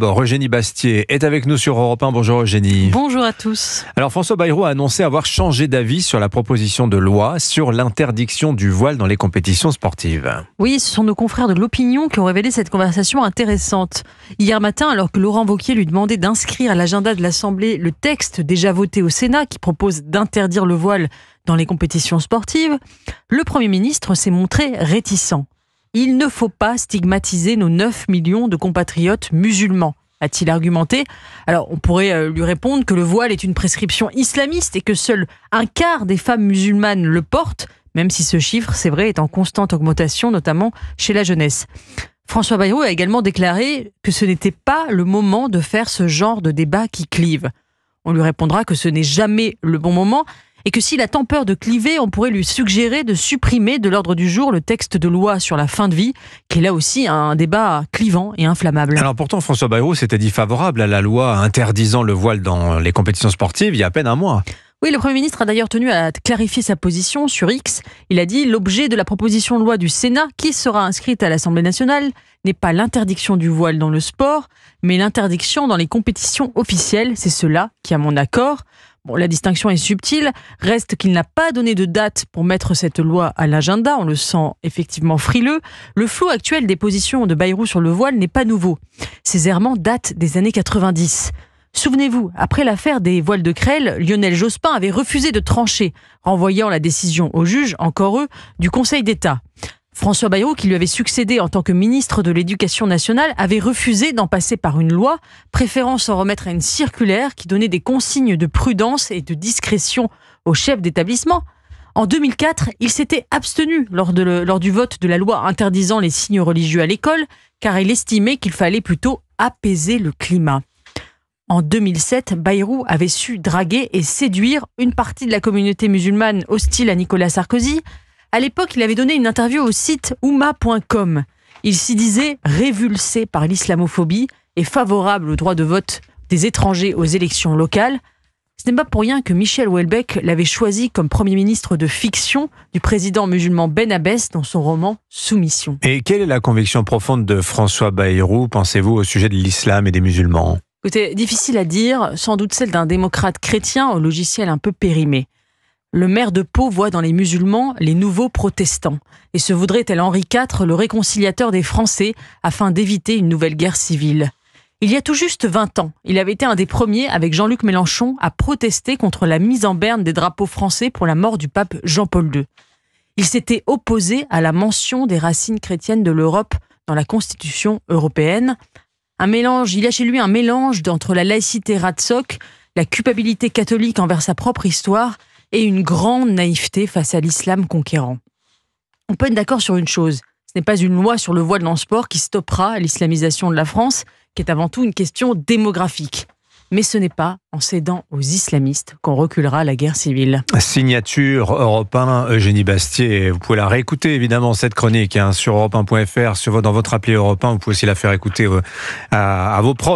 d'abord, Eugénie Bastier est avec nous sur Europe 1. Bonjour Eugénie. Bonjour à tous. Alors François Bayrou a annoncé avoir changé d'avis sur la proposition de loi sur l'interdiction du voile dans les compétitions sportives. Oui, ce sont nos confrères de l'opinion qui ont révélé cette conversation intéressante. Hier matin, alors que Laurent Wauquiez lui demandait d'inscrire à l'agenda de l'Assemblée le texte déjà voté au Sénat qui propose d'interdire le voile dans les compétitions sportives, le Premier ministre s'est montré réticent. Il ne faut pas stigmatiser nos 9 millions de compatriotes musulmans, a-t-il argumenté. Alors, on pourrait lui répondre que le voile est une prescription islamiste et que seul un quart des femmes musulmanes le portent, même si ce chiffre, c'est vrai, est en constante augmentation, notamment chez la jeunesse. François Bayrou a également déclaré que ce n'était pas le moment de faire ce genre de débat qui clive. On lui répondra que ce n'est jamais le bon moment et que s'il a tant peur de cliver, on pourrait lui suggérer de supprimer de l'ordre du jour le texte de loi sur la fin de vie, qui est là aussi un débat clivant et inflammable. Alors pourtant, François Bayrou s'était dit favorable à la loi interdisant le voile dans les compétitions sportives il y a à peine un mois. Oui, le Premier ministre a d'ailleurs tenu à clarifier sa position sur X. Il a dit « L'objet de la proposition de loi du Sénat, qui sera inscrite à l'Assemblée nationale, n'est pas l'interdiction du voile dans le sport, mais l'interdiction dans les compétitions officielles. C'est cela qui a mon accord. » Bon, la distinction est subtile, reste qu'il n'a pas donné de date pour mettre cette loi à l'agenda, on le sent effectivement frileux. Le flou actuel des positions de Bayrou sur le voile n'est pas nouveau. Ces errements datent des années 90. Souvenez-vous, après l'affaire des voiles de Creil, Lionel Jospin avait refusé de trancher, renvoyant la décision au juge, encore eux, du Conseil d'État. François Bayrou, qui lui avait succédé en tant que ministre de l'Éducation nationale, avait refusé d'en passer par une loi, préférant s'en remettre à une circulaire qui donnait des consignes de prudence et de discrétion aux chefs d'établissement. En 2004, il s'était abstenu lors du vote de la loi interdisant les signes religieux à l'école, car il estimait qu'il fallait plutôt apaiser le climat. En 2007, Bayrou avait su draguer et séduire une partie de la communauté musulmane hostile à Nicolas Sarkozy. À l'époque, il avait donné une interview au site oumma.com. Il s'y disait révulsé par l'islamophobie et favorable au droit de vote des étrangers aux élections locales. Ce n'est pas pour rien que Michel Houellebecq l'avait choisi comme Premier ministre de fiction du président musulman Ben Abbès dans son roman Soumission. Et quelle est la conviction profonde de François Bayrou, pensez-vous, au sujet de l'islam et des musulmans ? Écoutez, difficile à dire, sans doute celle d'un démocrate chrétien au logiciel un peu périmé. Le maire de Pau voit dans les musulmans les nouveaux protestants et se voudrait, tel Henri IV, le réconciliateur des Français afin d'éviter une nouvelle guerre civile. Il y a tout juste 20 ans, il avait été un des premiers, avec Jean-Luc Mélenchon, à protester contre la mise en berne des drapeaux français pour la mort du pape Jean-Paul II. Il s'était opposé à la mention des racines chrétiennes de l'Europe dans la Constitution européenne. Il y a chez lui un mélange entre la laïcité Ratzoc, la culpabilité catholique envers sa propre histoire et une grande naïveté face à l'islam conquérant. On peut être d'accord sur une chose, ce n'est pas une loi sur le voile dans le sport qui stoppera l'islamisation de la France, qui est avant tout une question démographique. Mais ce n'est pas en cédant aux islamistes qu'on reculera la guerre civile. Signature Europe 1, Eugénie Bastier. Vous pouvez la réécouter évidemment cette chronique sur europe1.fr, dans votre appli Europe 1. Vous pouvez aussi la faire écouter à vos proches.